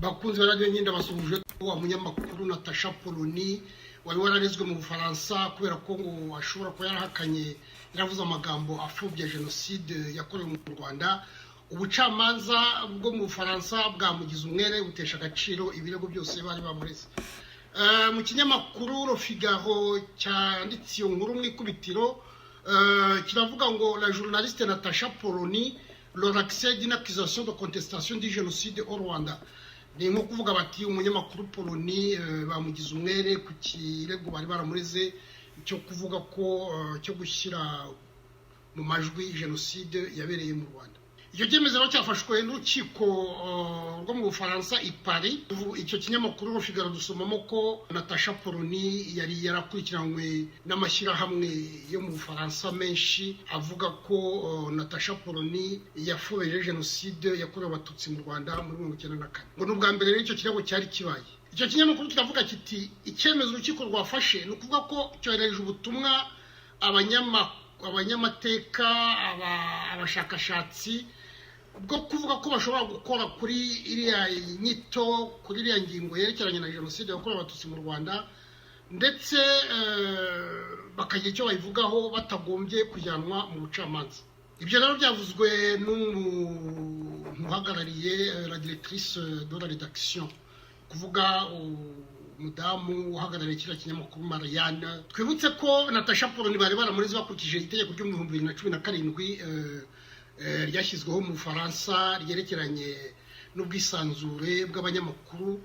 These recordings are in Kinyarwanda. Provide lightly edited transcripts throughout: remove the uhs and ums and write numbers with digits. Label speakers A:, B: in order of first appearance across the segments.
A: bakunze baradiyo nyine basubije ko wa munyamakuru Natasha Polony wari wararezwe mu Bufaransa kubera ko ngo ashobora kuba yarahakanye yaravuze amagambo afubya jenoside yakorewe mu Rwanda. Ubucamanza bwo mu Bufaransa bwamugize umwere butesha agaciro ibirego byose bari bamureze. Mu kinyamakuru Le Figaro cyanditse iyo nkuru mu ikubitiro kiravuga ngo la journaliste Natasha Polony leur accès d'une accusation de contestation du génocide au Rwanda. Ni nko kuvuga bati umunyamakuru Polony bamugize umwere ku kirego bari baramureze cyo kuvuga ko cyo gushyira mu majwi jenoside yabereye mu Rwanda. Icyo cyemezo cyafashwe n'urukiko rwo mu Bufaransa i Paris. Icyo kinyamakuru Le Figaro dusomamo ko Natasha Polony yari yarakurikiranywe n'amashyirahamwe yo mu Bufaransa menshi avuga ko Natasha Polony yafobeje jenoside yakorewe abatutsi mu Rwanda muri 1994. Ngo n'ubwa mbere icyo kirego cyari kibaye. Icyo kinyamakuru kiravuga kiti icyemezo urukiko rwafashe ni ukuvuga ko cyohereje ubutumwa abanyamateka abashakashatsi bwo kuvuga ko bashobora gukora kuri iriya nyito kuri iriya ngingo yerekeranye na jenoside yakorewe abatutsi mu Rwanda, ndetse bakagira icyo bayivugaho batagombye kujyanwa mu bucamanza. Ibyo rero byavuzwe n'umuntu uhagarariye la directrice de la rédaction, kuvuga umudamu uhagarariye kiriya kinyamakuru Marianne. Twibutse ko Natasha Polony bari baramureze bakurikije itegeko ryo mu 2017 ryashyizweho mu Bufaransa ryerekeranye n'ubwisanzure bw'abanyamakuru.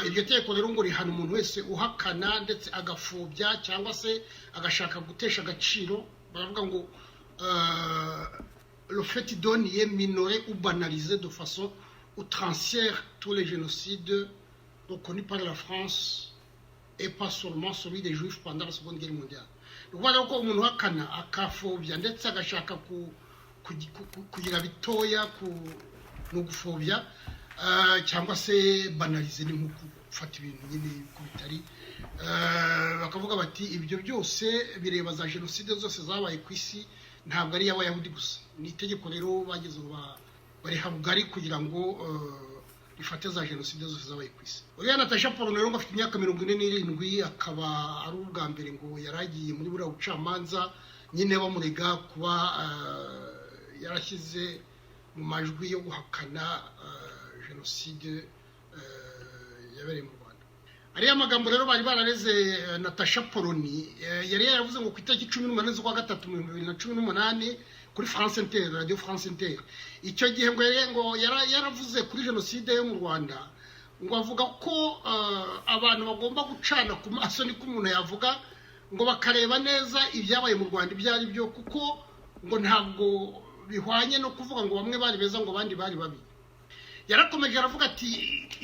A: Iryo tegeko rero ngo rihana umuntu wese uhakana ndetse agafobya cyangwa se agashaka gutesha agaciro. Baravuga ngo le fait de nier, minorer ou banaliser de façon outrancière tous les génocides reconnus par la France et pas seulement celui des Juifs pendant la Seconde Guerre mondiale. Voilà ko umuntu uhakana akafobya ndetse agashaka kugira bitoya no gufobya cyangwa se banalize ni nko gufata ibintu nyine ko bitari. Bakavuga bati ibyo byose bireba za jenoside zose zabaye ku isi, ntabwo ari y'Abayahudi gusa. Ni itegeko rero bageze bari habugari kugira ngo rifate za jenoside zose zabaye ku isi. Uriya Natasha Polony rero afite imyaka 47, akaba ari ubwa mbere ngo yaragiye muri buriya bucamanza nyine bamurega kuba yarashyize mu majwi yo guhakana jenoside yabereye mu Rwanda. Ariya magambo rero bari barareze Natasha Polony yari yaravuze ngo ku itariki 18 z'ukwa gatatu 2018 kuri France Inter, Radio France Inter. Icyo gihe ngo yaravuze kuri jenoside yo mu Rwanda, ngo avuga ko abantu bagomba gucana ku maso ni ko umuntu yavuga, ngo bakareba neza ibyabaye mu Rwanda ibyari byo, kuko ngo ntabwo bihwanye no kuvuga ngo bamwe bari beza ngo abandi bari babi. Yarakomeje aravuga ati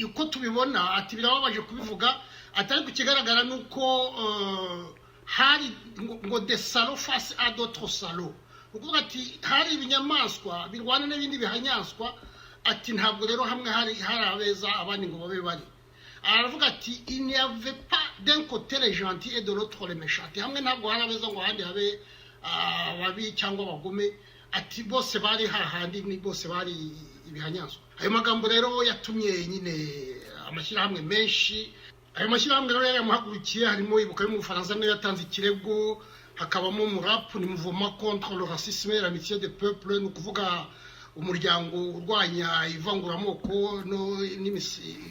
A: uko tubibona ati birababaje kubivuga, atari ku kigaragara nuko hari ngo des salauds face à d'autres salauds. Ukuvuga ati hari ibinyamaswa birwana n'ibindi bihanyanswa, ati ntabwo rero hamwe hari abeza abandi ngo babe bari. Aravuga ati il n'y avait pas d'un côté les gentils et de l'autre les méchants. Hamwe ntabwo hari abeza ngo ahandi habe babi cyangwa abagome, ati bose bari hahandi ni bose bari ibihanyanswa. Ayo magambo rero yatumye nyine amashyirahamwe menshi, ayo mashyirahamwe rero yamuhagurukiye, harimo ibuka yo mu Bufaransa nayo yatanze ikirego, hakabamo MURAP, ni Mouvement contre le racisme et l'amitié des peuples, ni kuvuga umuryango urwanya ivanguramoko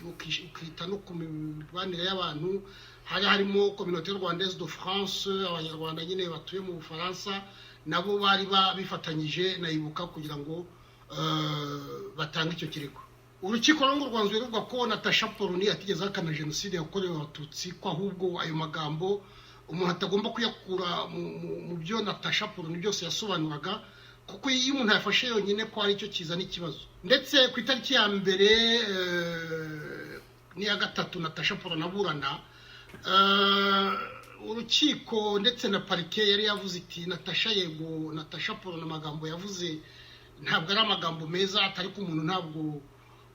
A: ukita no ku mibanire y'abantu. Harimo Communauté Rwandaise de France, abanyarwanda nyine batuye mu Bufaransa, nabo bari bifatanyije na ibuka kugira ngo batanga icyo kirego. Urukiko rwo rwanzuye ruvuga ko Natasha Polony atigeze ahakana jenoside yakorewe abatutsi, ko ahubwo ayo magambo umuntu atagomba kuyakura mu byo Natasha Polony byose yasobanuraga, kuko iyo umuntu yafashe yonyine ko ari cyo kizana ikibazo. Ndetse ku itariki ya mbere n'iya gatatu Natasha Polony aburana, urukiko ndetse na parike yari yavuze iti Natasha Polony amagambo yavuze ntabwo ari amagambo meza, atari ko ntabwo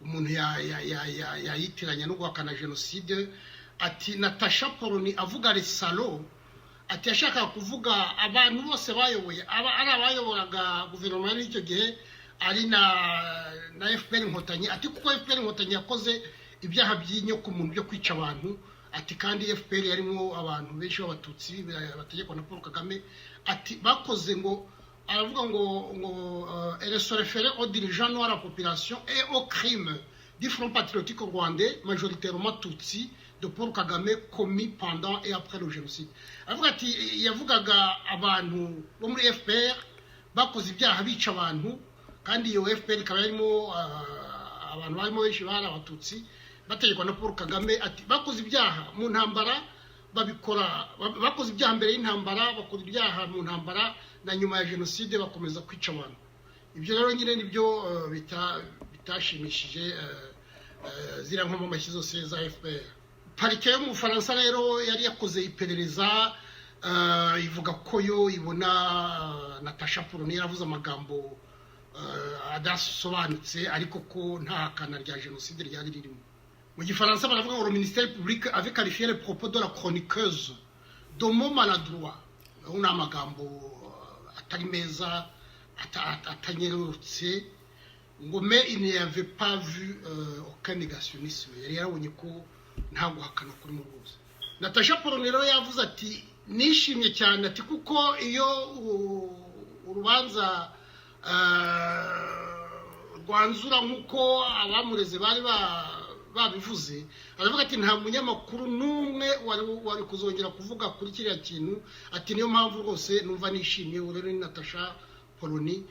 A: umuntu yayitiranya no guhakana jenoside. Ati Natasha Polony avuga les salauds, ati yashaka kuvuga abantu bose bayoboye ari abayoboraga guverinoma y'icyo gihe, ari na FPR Inkotanyi ati kuko FPR Inkotanyi yakoze ibyaha by'inyo ku muntu byo kwica abantu ati kandi FPR yarimo abantu benshi b'abatutsi bategekwa na Paul Kagame ati bakoze ngo aravuga ngo elle se référait aux dirigeants noirs à la population et aux crimes du Front patriotique rwandais majoritairement tutsi de Paul Kagame commis pendant et après le génocide. Avuga ati yavugaga abantu bo muri FPR bakoze ibyaha bica abantu kandi iyo FPR ikaba yarimo abantu barimo benshi bari abatutsi bategekwa na Paul Kagame ati bakoze ibyaha mu ntambara babikora bakoze ibyaha mbere y'intambara bakora ibyaha mu ntambara na nyuma ya genocide bakomeza kwica abantu. Ibyo rero nyine nibyo bitashimishije zira nko mu mashyi zose za FPR. Parike yo mu Faransa rero yari yakoze iperereza ivuga ko yo ibona Natasha Polony yaravuze amagambo adasobanutse ariko ko nta kana rya genocide ryari ririmo. Mu Gifaransa baravuga ngo le ministère public avait qualifié les propos de la chroniqueuse de mots maladroits. Una amagambo atari meza atanyerutse ngo mais il n'y avait pas vu aucun négationnisme. Yari yarabonye ko nta guhakana kuri mu rwose. Natasha Polony rero yavuze ati nishimye cyane ati kuko iyo urubanza rwanzura nkuko abamureze bari babivuze aravuga ati nta munyamakuru numwe wari kuzongera kuvuga kuri kiriya kintu ati niyo mpamvu rwose numva nishimye rero ni Natasha Polony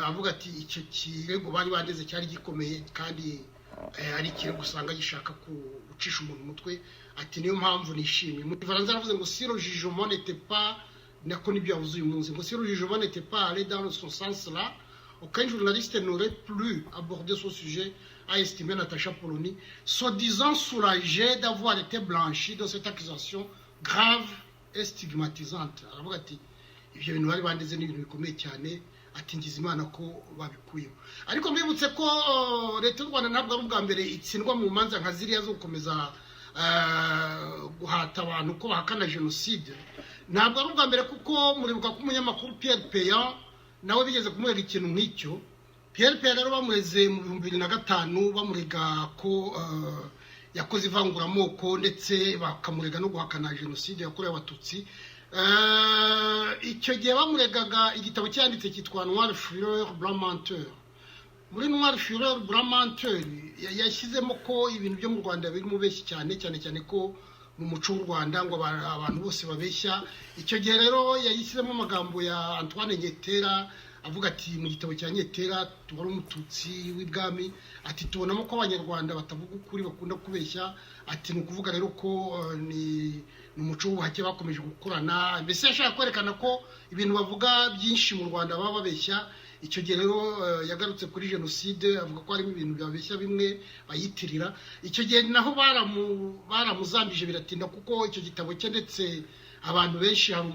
A: avuga ati icyo kirego bari bandeze cyari gikomeye kandi ari kirego usanga gishaka gucisha umuntu umutwe ati niyo mpamvu nishimye. Mu Faransa aravuze ngo si le jugement n'était pas nako nibyo yavuze uyu munsi ngo si le jugement n'était pas allé dans ce sens là aucun journaliste n'aurait plus abordé ce sujet, a estimé Natasha Polony, soi-disant soulagée d'avoir été blanchie de cette accusation grave et stigmatisante. Aravuga ati ibyo bintu bari bandeze n'ibintu bikomeye cyane ati ngize Imana ko babikuyeho. Ariko mbibutse ko leta y'u Rwanda ntabwo ari ubwa mbere itsindwa mu manza nka ziriya zo gukomeza guhata abantu ko bahakana genocide. Ntabwo ari ubwa mbere kuko muribuka ko umunyamakuru Pierre Peyan nawe bigeze kumurega ikintu nk'icyo. Pierre Peyan rero bamureze mu 2005 bamurega ko yakoze ivanguramoko ndetse bakamurega no guhakana genocide yakorewe abatutsi. Icyo gihe bamuregaga igitabo cyanditse cyitwa Noir Fureur Blanc Menteur. Muri Noir Fureur Blanc Menteur yashyizemo ko ibintu byo mu Rwanda biri mu beshyi cyane ko mu muco w'u Rwanda ngo abantu bose babeshya. Icyo gihe rero yayishyizemo amagambo ya Antoine Nyetera avuga ati mu gitabo cya Nyetera tubara umututsi w'ibwami ati tubonamo ko abanyarwanda batavuga ukuri bakunda kubeshya ati nukuvuga rero ko ni umuco w'ubuhake bakomeje gukorana mbese yashaka kwerekana ko ibintu bavuga byinshi mu Rwanda baba babeshya. Icyo gihe rero yagarutse kuri genocide avuga ko harimo ibintu byabeshya bimwe bayitirira. Icyo gihe naho baramuzambije biratinda kuko icyo gitabo cye ndetse abantu benshi hari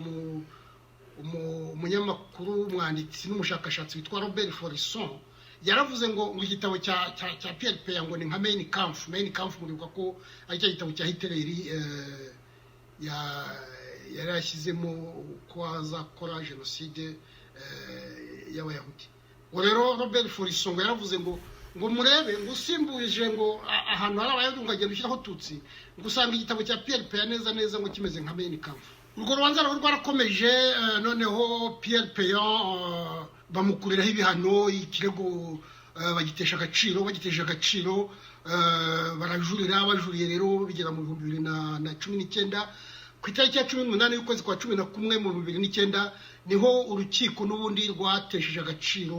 A: umunyamakuru umwanditsi n'umushakashatsi witwa Robert Forisson yaravuze ngo igitabo cya Pierre Peyan ngo ni nka Mein Kampf muribuka ko ari cyo gitabo cya Hitler yari yashyizemo ko azakora genocide y'abayahudi. Ngo rero Robert Forisson ngo yaravuze ngo murebe ngo usimbuje ngo ahantu hari abayahudi ngo agenda ushyiraho tutsi ngo usanga igitabo cya Pierre Peyan neza ngo kimeze nka Mein Kampf. Urwo rubanza rero rwarakomeje noneho Pierre Peyan bamukuriraho ibihano ikirego bagitesha agaciro bajuriye rero bigera mu 2019 ku itariki ya 18 y'ukwezi kwa 11 mu 2009 niho urukiko n'ubundi rwatesheje agaciro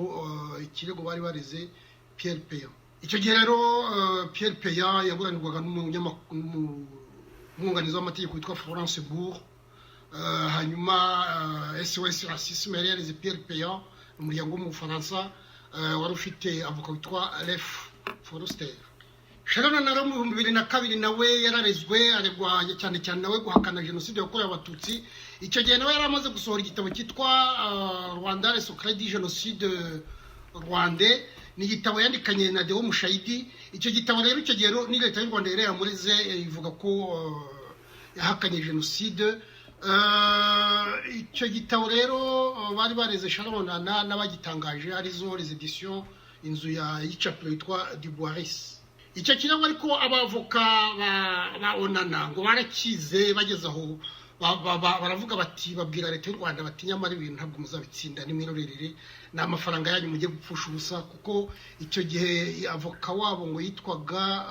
A: ikirego bari bareze Pierre Peyan. Icyo gihe rero Pierre Peyan yaburanirwaga n'umwunganizi w'amategeko witwa Florence Bourg. Hanyuma SOS Racisme yari yareze Pierre Peyan umuryango wo mu Faransa wari ufite avoka witwa Leif Forster. Sharon na mu 2002 nawe yararezwe aregwa cyane nawe guhakana genocide yakorewe abatutsi. Icyo gihe nawe yaramaze gusohora igitabo cyitwa Rwanda le secret du génocide rwandais. Ni igitabo yandikanye na Deo Mushayidi. Icyo gitabo rero icyo gihe ni leta y'u Rwanda yari yamurize ivuga ko yahakanye genocide icyo gitabo rero bari bareze Sharonana n'abagitangaje arizo les éditions inzu y'icapiro yitwa Dubois. Icyo kirego ariko abavoka ba Onana ngo barakize bageze aho baravuga bati babwira leta y'u Rwanda bati nyamara ibintu ntabwo muzabitsinda n'imwirorerere n'amafaranga yanyu mujye gupfusha ubusa, kuko icyo gihe avoka wabo ngo yitwaga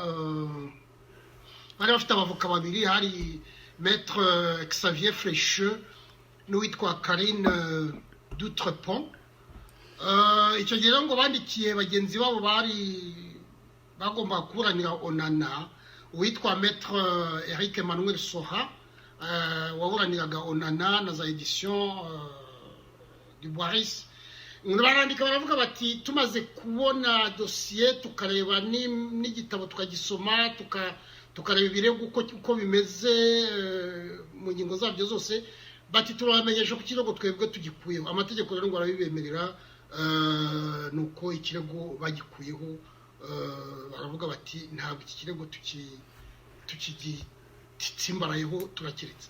A: bari bafite abavoka babiri, hari Maître Xavier Frécheux n'uwitwa Karine Doutrepont. Icyo gihe ngo bandikiye bagenzi babo bagomba kuburanira Onana, uwitwa Maître Eric Emmanuel Soha waburaniraga Onana na za edition Dubois. Barandika baravuga bati tumaze kubona dosiye tukareba n'igitabo tukagisoma tukareba ibirego uko bimeze mu ngingo zabyo zose, bati turamenyesha ko ikirego twebwe tugikuyeho. Amategeko rero ngo arabibemerera, nuko ikirego bagikuyeho. Baravuga bati ntabwo iki kirego tukitsimbarayeho turakiretse.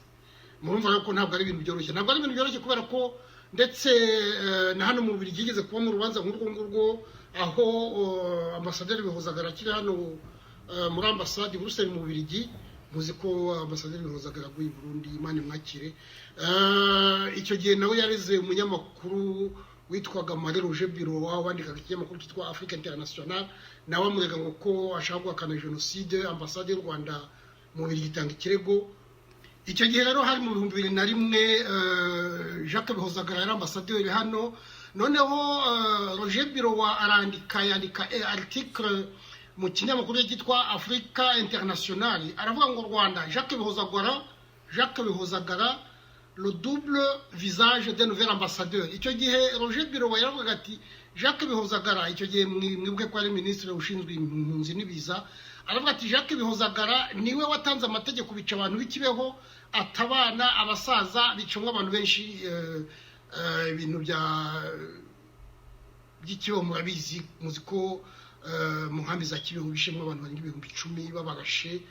A: Murumva rero ko ntabwo ari ibintu byoroshye, kubera ko ndetse na hano mu Bubiligi yigeze kuba mu rubanza nk'urwo ngurwo, aho ambasaderi Bihozagara akiri hano muri ambasade i Buruseli mu Bubiligi. Muzi ko ambasaderi Bihozagara aguye i Burundi, Imana imwakire. Icyo gihe nawe yareze umunyamakuru witwaga Marie Roger Biro wandikaga ikinyamakuru cyitwa Afrique International, nawe amurega ngo ko ashaka guhakana jenoside. Ambasade y'u Rwanda mu Bubiligi itanga ikirego. Icyo gihe rero hari mu 2001 Jacques Bihozagara yari ambasaderi hano, noneho Roger Biro yandika article mu kinyamakuru cyitwa Africa International, aravuga ngo Rwanda Jacques Bihozagara le double visage d'un nouvel ambassadeur. Icyo gihe Roger Biro yaravuga ati Jacques Bihozagara, icyo gihe mwibwe ko ari ministre ushinzwe impunzi n'ibiza, aravuga ati Jacques Bihozagara niwe watanze amategeko bica abantu b'ikibeho, atabana abasaza bicamwa abantu benshi. Ibintu by'ikibeho murabizi, muzi ko mu nkambi za Kibeho bishemwe abantu barenga 10,000 babarashe,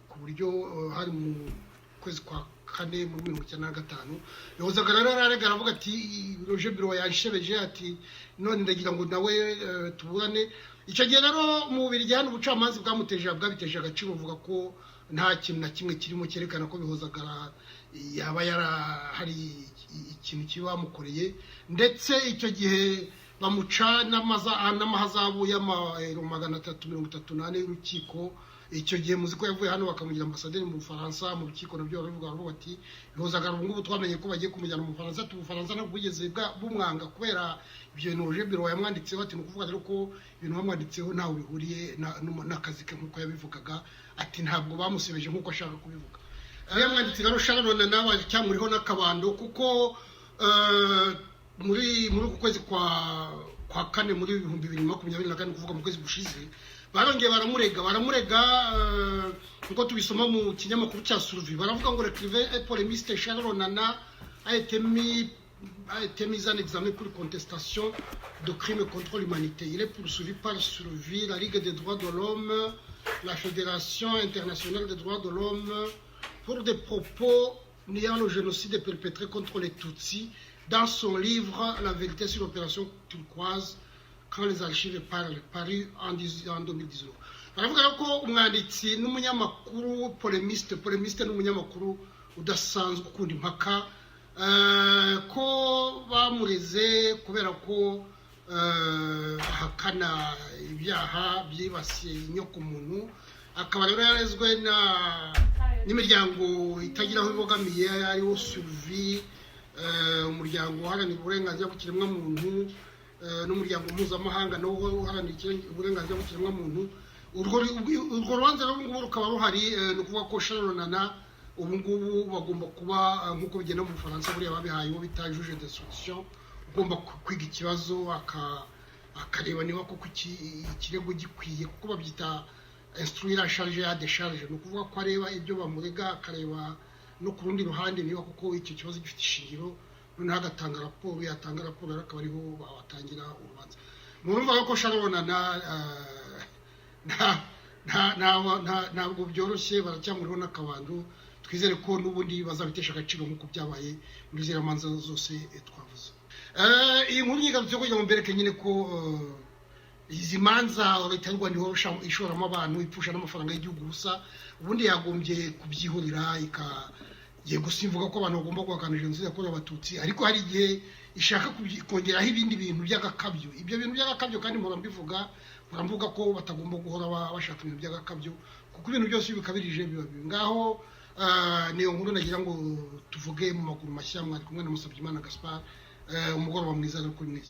A: ku buryo hari mu kwezi kwa kane mu 1995. Bihozagara rero ararega aravuga ati Roger Biro yanshebeje, ati none ndagira ngo nawe tuburane. Icyo gihe rero mu Bubiligi hano ubucamanza bwabiteje agaciro, buvuga ko nta kintu na kimwe kirimo cyerekana ko Bihozagara yaba hari ikintu kibamukoreye, ndetse icyo gihe bamuca n'amahazabu y'amayero 338 y'urukiko. Icyo gihe muzi ko yavuye hano bakamugira ambasaderi mu Bufaransa. Mu rukiko nabyo baravuga bati Bihozagara ubu ngubu twamenye ko bagiye kumujyana mu Bufaransa. Ubufaransa nabwo bugeze bumwanga kubera ibyo bintu Roger Biro yamwanditseho. Ati nukuvuga rero ko ibintu bamwanditseho ntawe bihuriye n'akazi ke nk'uko yabivugaga, ati ntabwo bamusebeje nk'uko ashaka kubivuga. Yamwanditse rero Sharon nawe cyamuriho n'akabando, kuko muri uku kwezi kwa kane muri 2024, kuvuga mu kwezi gushize, barongeye baramurega nkuko tubisoma mu kinyamakuru cya Survie. Baravuga ngo l'écrivain et polémiste Sharon Nana a été mis en examen pour contestation de crimes contre l'humanité. Il est poursuivi par Survie, la Ligue des droits de l'homme, la Fédération internationale des droits de l'homme, pour des propos niant le génocide perpétré contre les Tutsis dans son livre La vérité sur l'opération turquoise, quand les archives parlent, paru en 2019. Baravuga ko umwanditsi n'umunyamakuru polémiste n'umunyamakuru udasanzwe ukunda impaka, ko bamureze kubera ko ahakana ibyaha byibasiye inyoko muntu. Akaba rero yarezwe n'imiryango itagira aho ibogamiye, ariwo Survie, umuryango uharanira uburenganzira bw'ikiremwamuntu, n'umuryango mpuzamahanga nawo uharanira uburenganzira bw'ikiremwamuntu. Urwo rubanza rero ngubu rukaba ruhari. Ni ukuvuga ko Sharon Nana ubu ngubu bagomba kuba nk'uko bigenda mu Bufaransa, buriya babihaye uwo bita juge d'instruction, ugomba kwiga ikibazo akareba niba koko ikirego gikwiye, kuko babyita instruire à charge à décharge. Ni ukuvuga ko areba ibyo bamurega, akareba no ku rundi ruhande niba koko icyo kibazo gifite ishingiro, noneho agatanga raporo. Yatanga raporo rero akaba ariho batangira urubanza. Murumva ko Sharon Nana ntabwo byoroshye, baracyamuriho n'akabando. twizere ko n'ubundi bazabitesha agaciro nk'uko byabaye muri ziriya manza zose twavuze. Iyi nkuru yigarutse kugira ngo mbereke nyine ko izi manza leta y'u Rwanda ishoramo abantu ipfusha n'amafaranga y'igihugu gusa, ubundi yagombye kubyihorera yego simvuga ko abantu bagomba guhakana jenoside yakorewe abatutsi, ariko hari igihe ishaka kongeraho ibindi bintu by'agakabyo. Ibyo bintu by'agakabyo kandi mvuga ko batagomba guhora bashaka ibintu by'agakabyo, kuko ibintu byose bikabirije biba bibi. Ngaho niyo nkuru nagira ngo tuvuge mu maguru mashya. Mwari kumwe na Musabyimana Gaspard, umugoroba mwiza no kuri mwese.